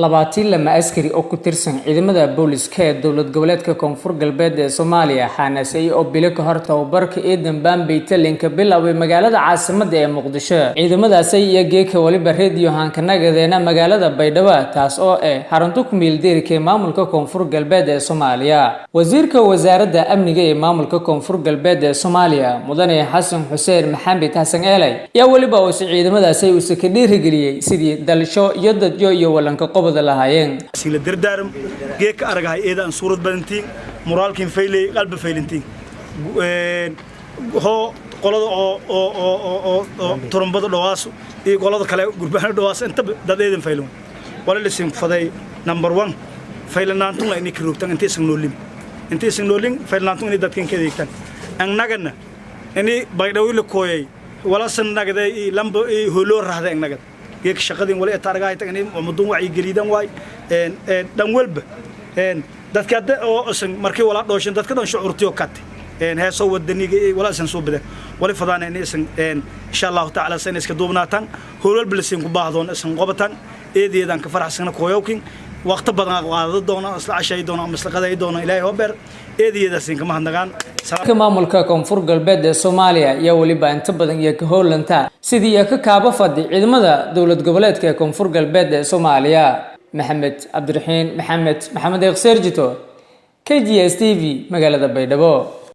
labaatan lama askari oo ku tirsan ciidamada booliska ee dowlad goboleedka Koonfur Galbeed ee Soomaaliya xanaasay oo bilo ka hor tababarka Eedan Bambaytalinka bilaaway magaalada caasimadda ee Muqdisho. Ciidamadaasi iyo geeka waliba radio hankanageena magaalada Baydhabo taas oo xarunta ku meel deerka maamulka Koonfur Galbeed ee Soomaaliya. Wasiirka wasaaradda amniga ee maamulka Koonfur Galbeed ee Soomaaliya Mudane Xasan Xuseen Maxamed Xasan Eelay yaa waliba oo ciidamadaasi u ka dhiirigeliyay sidii dalsho iyo dadyo iyo walanka سيل دردارم جيك أرجع إذا أن صورة بنتين مرالكين فيلي قلب فيلنتين هو قلاد أو ترمبات دواسو قلاد كلا قربان دواس أنت دادين فيلون ولا لسه فداي نمبر 1 فيلنا أنتم لإني كروتان أنت سنولين فيلنا أنتم إني داتين كذي كان أن نجنا إني بايداوي لكوي ولا سن نجدا لامب هلور هذا أن نجد جيك شقدين ولا تارجع تاني ومدون وعي جريدان واي دم ولب دتك هذا أو أصلا مركي ولا دوشن دتك دون شعورتيو كات هي سو الدنيا ولا سنسو بده ولا فضانا إني إن شاء الله تعالى سنة كدوبنا تان هو البلسين كبعضون اسم قبتان إيدي دان كفرح سنة كويوكين وقت بدنا قاعد دونا أصل عشاء دونا مثل قضاء دونا إلهي هبر إيدي دسين كمان هندقان maamulka Koonfur Galbeed ee Soomaaliya iyo waliba inta badan iyo ka howlanta sidii ka kaaba fadhi ciidamada dowlad goboleedka Koonfur Galbeed ee Soomaaliya Maxamed Abdiraxiin Maxamed Eqseerjito KGS TV magaalada Baydhabo.